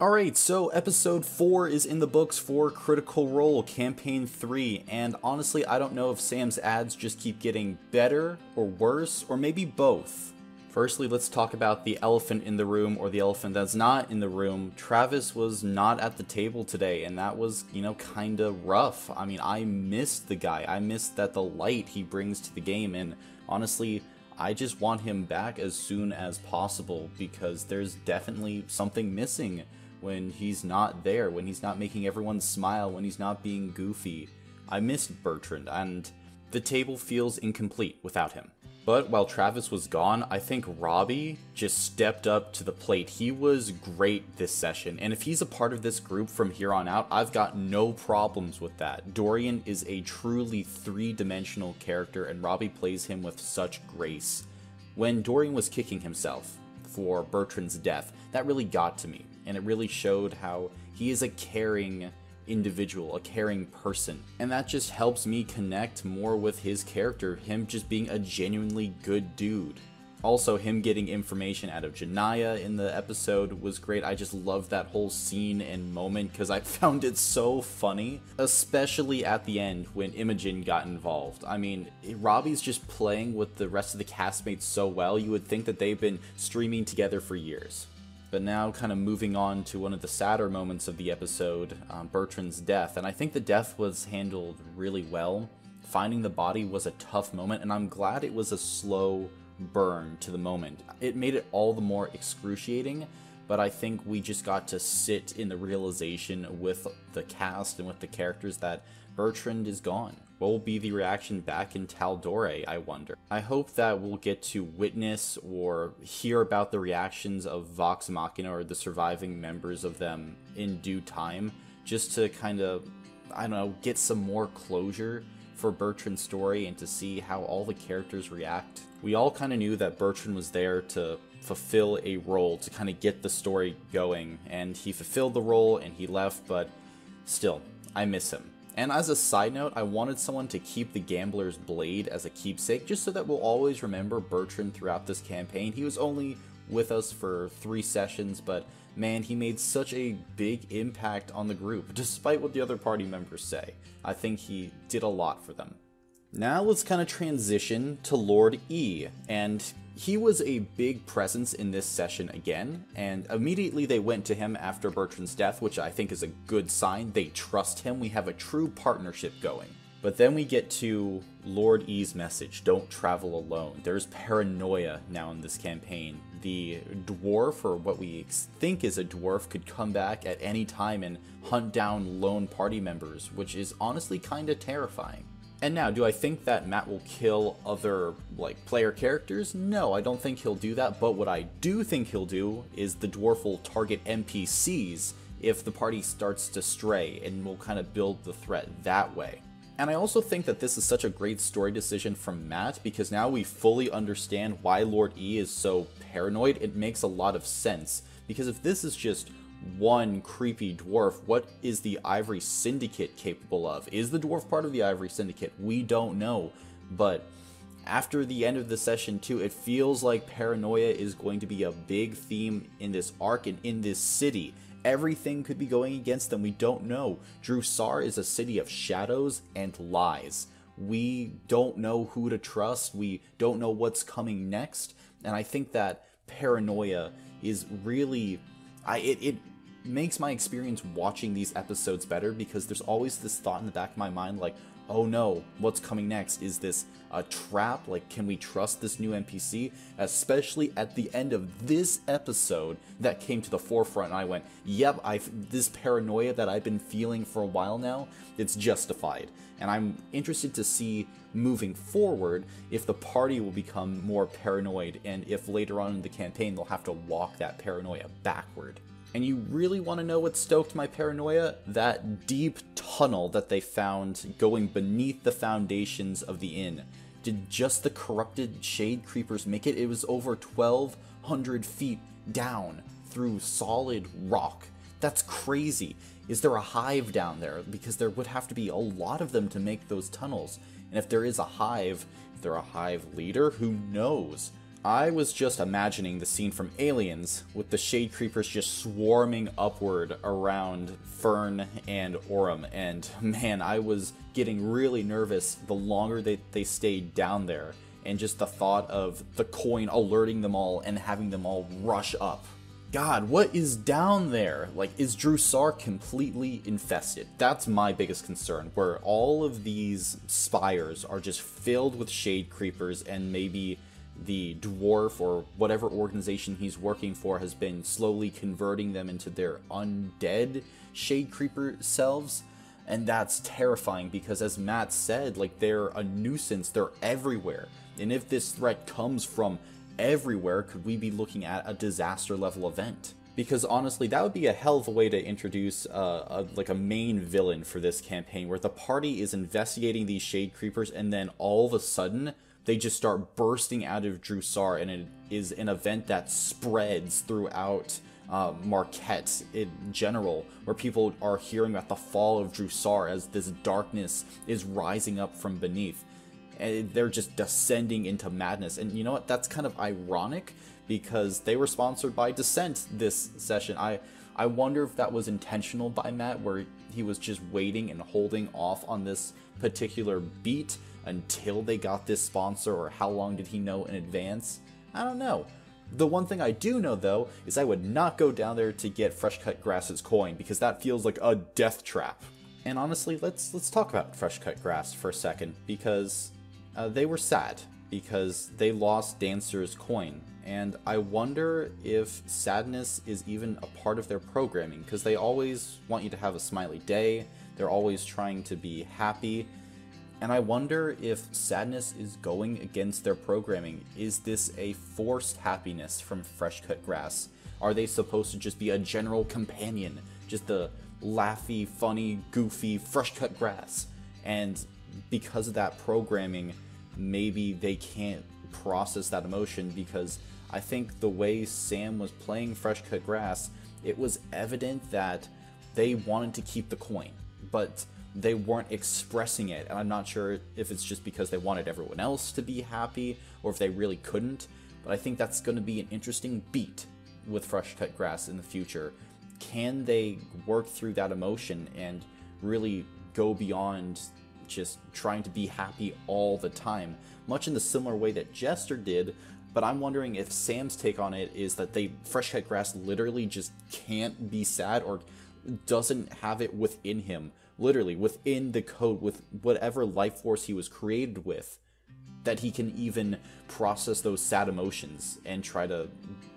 Alright, so episode 4 is in the books for Critical Role Campaign 3, and honestly I don't know if Sam's ads just keep getting better or worse, or maybe both. Firstly, let's talk about the elephant in the room, or the elephant that's not in the room. Travis was not at the table today, and that was, kinda rough. I mean, I missed the guy. I missed the light he brings to the game, and honestly, I just want him back as soon as possible, because there's definitely something missing when he's not there, when he's not making everyone smile, when he's not being goofy. I missed Bertrand, and the table feels incomplete without him. But while Travis was gone, I think Robbie just stepped up to the plate. He was great this session, and if he's a part of this group from here on out, I've got no problems with that. Dorian is a truly three-dimensional character, and Robbie plays him with such grace. When Dorian was kicking himself for Bertrand's death, that really got to me, and it really showed how he is a caring individual, a caring person, and that just helps me connect more with his character, him just being a genuinely good dude. Also, him getting information out of Janaya in the episode was great. I just loved that whole scene and moment because I found it so funny, especially at the end when Imogen got involved. I mean, Robbie's just playing with the rest of the castmates so well, you would think that they've been streaming together for years. But now, kind of moving on to one of the sadder moments of the episode, Bertrand's death, and I think the death was handled really well. Finding the body was a tough moment, and I'm glad it was a slow burn to the moment. It made it all the more excruciating, but I think we just got to sit in the realization with the cast and with the characters that Bertrand is gone. What will be the reaction back in Tal'Dorei, I wonder? I hope that we'll get to witness or hear about the reactions of Vox Machina or the surviving members of them in due time, just to kind of, I don't know, get some more closure for Bertrand's story and to see how all the characters react. We all kind of knew that Bertrand was there to fulfill a role, to kind of get the story going, and he fulfilled the role and he left, but still, I miss him. And as a side note, I wanted someone to keep the Gambler's Blade as a keepsake, just so that we'll always remember Bertrand throughout this campaign. He was only with us for 3 sessions, but man, he made such a big impact on the group, despite what the other party members say. I think he did a lot for them. Now let's kind of transition to Lord E, and he was a big presence in this session again, and immediately they went to him after Bertrand's death, which I think is a good sign. They trust him. We have a true partnership going. But then we get to Lord E's message, don't travel alone. There's paranoia now in this campaign. The dwarf, or what we think is a dwarf, could come back at any time and hunt down lone party members, which is honestly kind of terrifying. And now, do I think that Matt will kill other, player characters? No, I don't think he'll do that, but what I do think he'll do is the dwarf will target NPCs if the party starts to stray, and will kind of build the threat that way. And I also think that this is such a great story decision from Matt, because now we fully understand why Lord E is so paranoid. It makes a lot of sense, because if this is just one creepy dwarf, what is the Ivory Syndicate capable of? Is the dwarf part of the Ivory Syndicate? We don't know, but after the end of the session too, it feels like paranoia is going to be a big theme in this arc and in this city. Everything could be going against them, we don't know. Drusar is a city of shadows and lies. We don't know who to trust, we don't know what's coming next, and I think that paranoia is really, it makes my experience watching these episodes better, because there's always this thought in the back of my mind like, oh no, what's coming next? Is this a trap? Can we trust this new NPC? Especially at the end of this episode, that came to the forefront and I went, yep, this paranoia that I've been feeling for a while now, it's justified. And I'm interested to see moving forward if the party will become more paranoid, and if later on in the campaign they'll have to walk that paranoia backward. And you really want to know what stoked my paranoia? That deep tunnel that they found going beneath the foundations of the inn. Did just the corrupted shade creepers make it? It was over 1,200 feet down through solid rock. That's crazy. Is there a hive down there? Because there would have to be a lot of them to make those tunnels. And if there is a hive, if they're a hive leader, who knows? I was just imagining the scene from Aliens, with the shade creepers just swarming upward around Fern and Orym, and man, I was getting really nervous the longer they stayed down there, and just the thought of the coin alerting them all and having them all rush up. God, what is down there? Like, is Drusar completely infested? That's my biggest concern, where all of these spires are just filled with shade creepers, and maybe the dwarf or whatever organization he's working for has been slowly converting them into their undead shade creeper selves. And that's terrifying because, as Matt said, like, they're a nuisance, they're everywhere. And if this threat comes from everywhere, could we be looking at a disaster level event? Because honestly, that would be a hell of a way to introduce like a main villain for this campaign, where the party is investigating these shade creepers and then all of a sudden they just start bursting out of Drusar, and it is an event that spreads throughout Marquette in general, where people are hearing about the fall of Drusar as this darkness is rising up from beneath. And they're just descending into madness. And you know what? That's kind of ironic, because they were sponsored by Descent this session. I wonder if that was intentional by Matt, where he was just waiting and holding off on this particular beat until they got this sponsor, or how long did he know in advance? I don't know. The one thing I do know, though, is I would not go down there to get Fresh Cut Grass's coin, because that feels like a death trap. And honestly, let's talk about Fresh Cut Grass for a second, because they were sad, because they lost Dancer's coin. And I wonder if sadness is even a part of their programming, because they always want you to have a smiley day, they're always trying to be happy. And I wonder if sadness is going against their programming. Is this a forced happiness from Fresh Cut Grass? Are they supposed to just be a general companion? Just the laughy, funny, goofy Fresh Cut Grass? And because of that programming, maybe they can't process that emotion, because I think the way Sam was playing Fresh Cut Grass, it was evident that they wanted to keep the coin, but they weren't expressing it. And I'm not sure if it's just because they wanted everyone else to be happy, or if they really couldn't, but I think that's going to be an interesting beat with Fresh Cut Grass in the future. Can they work through that emotion and really go beyond just trying to be happy all the time, much in the similar way that Jester did? But I'm wondering if Sam's take on it is that Fresh Cut Grass literally just can't be sad, or doesn't have it within him, literally within the code, with whatever life force he was created with, that he can even process those sad emotions and try to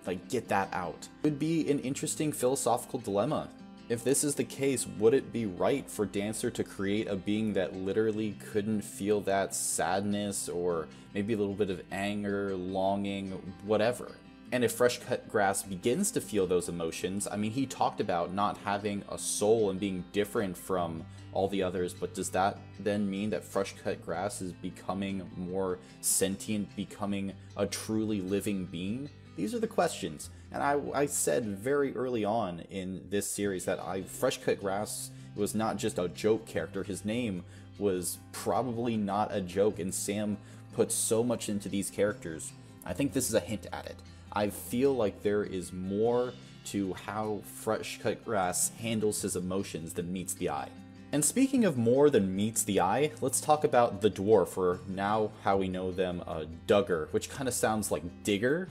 like get that out. It would be an interesting philosophical dilemma. If this is the case, would it be right for Dancer to create a being that literally couldn't feel that sadness, or maybe a little bit of anger, longing, whatever? And if Fresh Cut Grass begins to feel those emotions, I mean, he talked about not having a soul and being different from all the others, but does that then mean that Fresh Cut Grass is becoming more sentient, becoming a truly living being? These are the questions. And I said very early on in this series that Fresh Cut Grass was not just a joke character. His name was probably not a joke, and Sam put so much into these characters. I think this is a hint at it. I feel like there is more to how Fresh Cut Grass handles his emotions than meets the eye. And speaking of more than meets the eye, let's talk about the dwarf, or now how we know them, Duggar, which kind of sounds like Digger.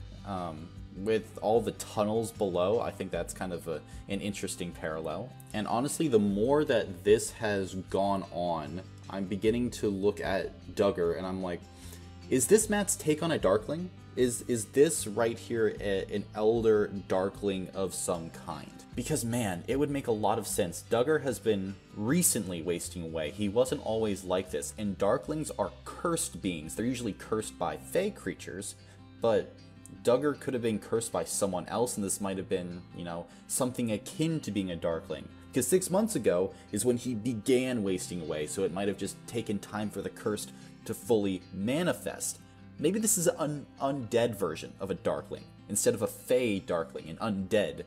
With all the tunnels below, I think that's kind of an interesting parallel. And honestly, the more that this has gone on, I'm beginning to look at Duggar and I'm like, is this Matt's take on a Darkling? Is this right here an elder Darkling of some kind? Because man, it would make a lot of sense. Duggar has been recently wasting away. He wasn't always like this, and Darklings are cursed beings. They're usually cursed by fey creatures, but Duggar could have been cursed by someone else, and this might have been, you know, something akin to being a Darkling. Because 6 months ago is when he began wasting away, so it might have just taken time for the curse to fully manifest. Maybe this is an undead version of a Darkling, instead of a fey Darkling, an undead.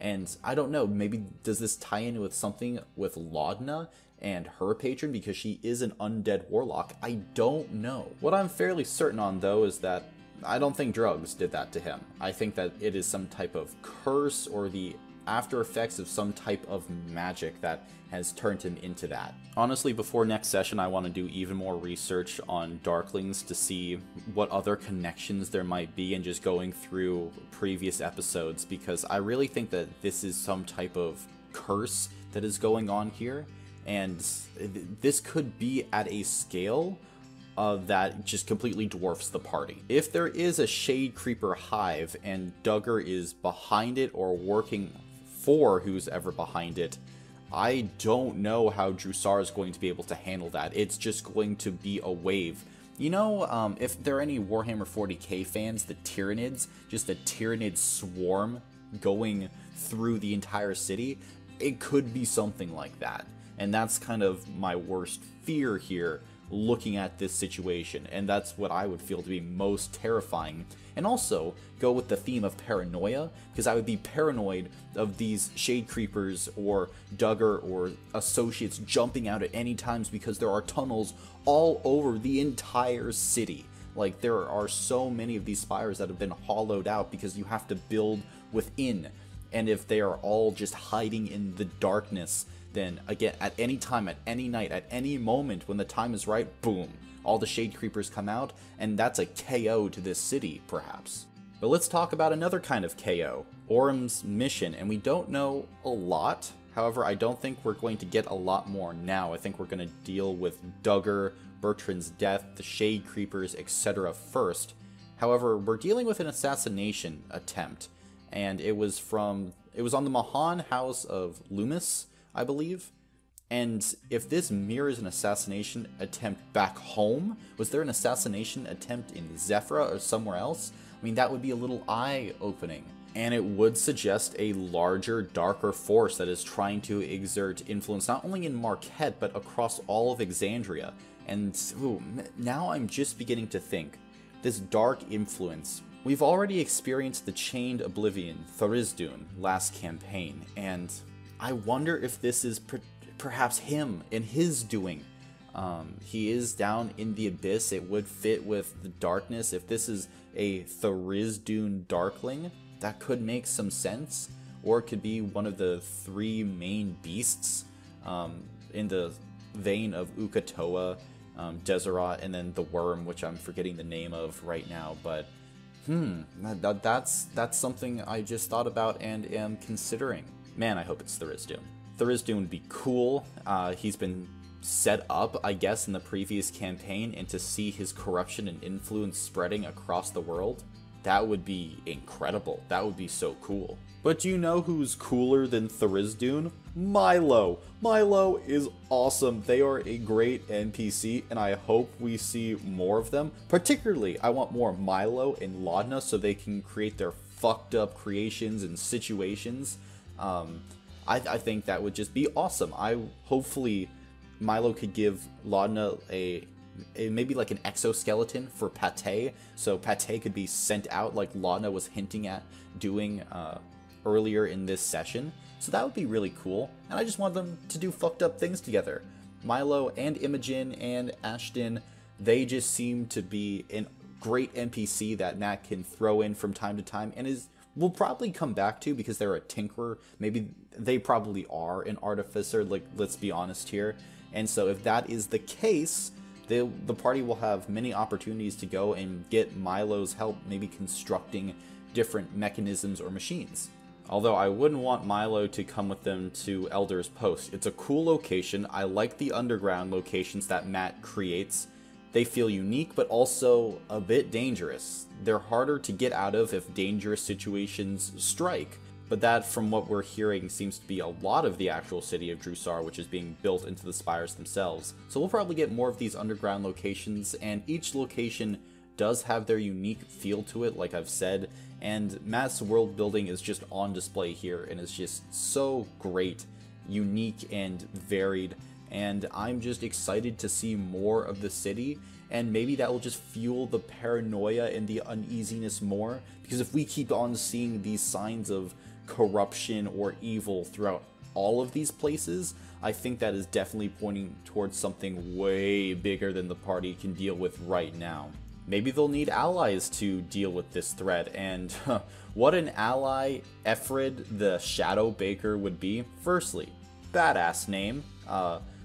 And I don't know, maybe does this tie in with something with Laudna and her patron, because she is an undead warlock? I don't know. What I'm fairly certain on, though, is that I don't think drugs did that to him. I think that it is some type of curse or the after effects of some type of magic that has turned him into that. Honestly, before next session, I want to do even more research on Darklings to see what other connections there might be and just going through previous episodes, because I really think that this is some type of curse that is going on here, and this could be at a scale that just completely dwarfs the party. If there is a Shade Creeper hive and Duggar is behind it or working for who's ever behind it, I don't know how Drusar is going to be able to handle that. It's just going to be a wave. You know, if there are any Warhammer 40k fans, the Tyranids, just a Tyranid swarm going through the entire city, it could be something like that. And that's kind of my worst fear here, looking at this situation, and that's what I would feel to be most terrifying. And also go with the theme of paranoia, because I would be paranoid of these Shade Creepers or Duggar or associates jumping out at any times, because there are tunnels all over the entire city. Like, there are so many of these spires that have been hollowed out because you have to build within, and if they are all just hiding in the darkness, then again, at any time, at any night, at any moment when the time is right, boom, all the Shade Creepers come out, and that's a KO to this city, perhaps. But let's talk about another kind of KO, Orym's mission, and we don't know a lot. However, I don't think we're going to get a lot more now. I think we're going to deal with Duggar, Bertrand's death, the Shade Creepers, etc. first. However, we're dealing with an assassination attempt, and it was on the Mahan house of Loomis, I believe. And if this mirrors an assassination attempt back home, was there an assassination attempt in Zephyra or somewhere else? I mean, that would be a little eye-opening. And it would suggest a larger, darker force that is trying to exert influence not only in Marquette, but across all of Exandria. And ooh, now I'm just beginning to think, this dark influence, we've already experienced the Chained Oblivion, Tharizdun, last campaign, and I wonder if this is perhaps him and his doing. He is down in the abyss. It would fit with the darkness. If this is a Tharizdun Darkling, that could make some sense. Or it could be one of the three main beasts in the vein of Uk'otoa, Deseret, and then the worm, which I'm forgetting the name of right now. But that's something I just thought about and am considering. Man, I hope it's Tharizdun. Tharizdun would be cool. He's been set up, I guess, in the previous campaign, and to see his corruption and influence spreading across the world, that would be incredible. That would be so cool. But do you know who's cooler than Tharizdun? Milo. Milo is awesome. They are a great NPC, and I hope we see more of them. Particularly, I want more Milo and Laudna so they can create their fucked up creations and situations. I think that would just be awesome. Hopefully Milo could give Laudna a maybe like an exoskeleton for Pate, so Pate could be sent out like Laudna was hinting at doing earlier in this session. So that would be really cool, and I just want them to do fucked up things together. Milo and Imogen and Ashton, they just seem to be a great NPC that Matt can throw in from time to time, and will probably come back to because they're a tinkerer. Maybe they probably are an artificer, like, let's be honest here. And so if that is the case, the party will have many opportunities to go and get Milo's help, maybe constructing different mechanisms or machines. Although I wouldn't want Milo to come with them to Elder's Post. It's a cool location. I like the underground locations that Matt creates. They feel unique, but also a bit dangerous. They're harder to get out of if dangerous situations strike. But that, from what we're hearing, seems to be a lot of the actual city of Drusar, which is being built into the spires themselves. So we'll probably get more of these underground locations, and each location does have their unique feel to it, like I've said, and Matt's world building is just on display here, and is just so great, unique, and varied, and I'm just excited to see more of the city, and maybe that will just fuel the paranoia and the uneasiness more, because if we keep on seeing these signs of corruption or evil throughout all of these places, I think that is definitely pointing towards something way bigger than the party can deal with right now. maybe they'll need allies to deal with this threat, and what an ally Ephred the Shadow Baker would be. Firstly, badass name.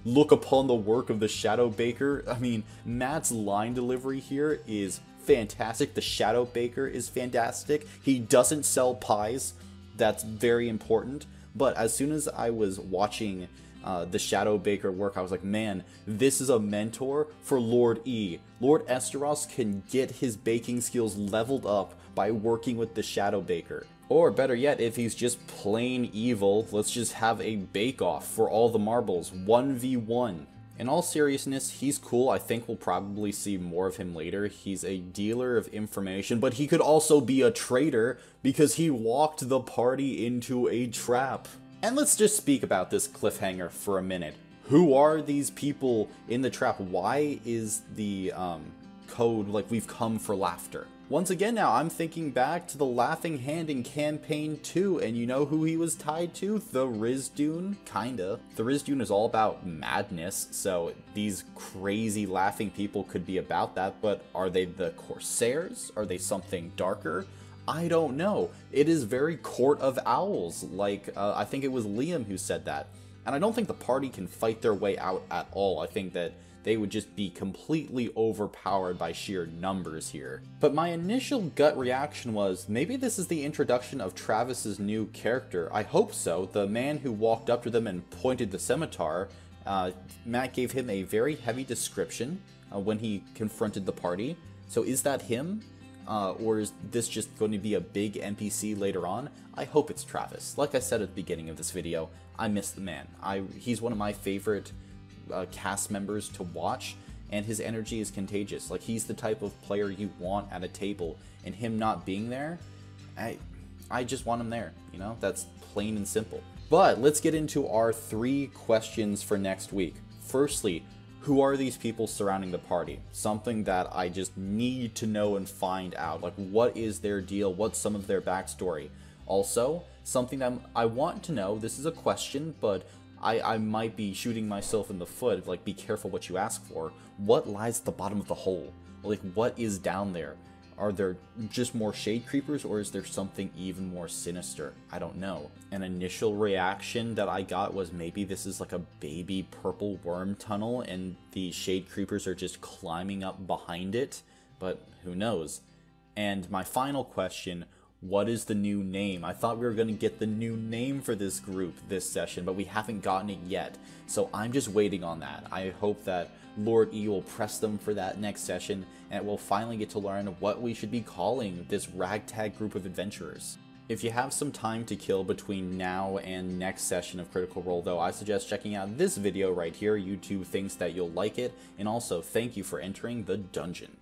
Look upon the work of the Shadow Baker. I mean, Matt's line delivery here is fantastic. The Shadow Baker is fantastic. He doesn't sell pies. That's very important. But as soon as I was watching the Shadow Baker work, I was like, man, this is a mentor for Lord E. Lord Esteros can get his baking skills leveled up by working with the Shadow Baker. Or better yet, if he's just plain evil, let's just have a bake-off for all the marbles, 1v1. In all seriousness, he's cool. I think we'll probably see more of him later. He's a dealer of information, but he could also be a traitor because he walked the party into a trap. And let's just speak about this cliffhanger for a minute. Who are these people in the trap? Why is the code like we've come for laughter? Once again now, I'm thinking back to the Laughing Hand in Campaign 2, and you know who he was tied to? The Rizdune? Kinda. The Rizdune is all about madness, so these crazy laughing people could be about that, but are they the Corsairs? Are they something darker? I don't know. It is very Court of Owls, like, I think it was Liam who said that. And I don't think the party can fight their way out at all. I think that they would just be completely overpowered by sheer numbers here. But my initial gut reaction was, maybe this is the introduction of Travis's new character. I hope so. The man who walked up to them and pointed the scimitar, Matt gave him a very heavy description when he confronted the party. So is that him? Or is this just going to be a big NPC later on? I hope it's Travis. Like I said at the beginning of this video, I miss the man. He's one of my favorite cast members to watch, and his energy is contagious. Like, he's the type of player you want at a table, and him not being there, I just want him there, you know? That's plain and simple. But let's get into our 3 questions for next week. Firstly, who are these people surrounding the party? Something that I just need to know and find out. Like, what is their deal? What's some of their backstory? Also, something that I want to know, this is a question, but I might be shooting myself in the foot, like, be careful what you ask for. What lies at the bottom of the hole? Like, what is down there? Are there just more shade creepers, or is there something even more sinister? I don't know. An initial reaction that I got was maybe this is like a baby purple worm tunnel and the shade creepers are just climbing up behind it, but who knows? And my final question, what is the new name? I thought we were going to get the new name for this group this session, but we haven't gotten it yet. So I'm just waiting on that. I hope that Lord E will press them for that next session, and we'll finally get to learn what we should be calling this ragtag group of adventurers. If you have some time to kill between now and next session of Critical Role though, I suggest checking out this video right here. YouTube thinks that you'll like it, and also thank you for entering the dungeon.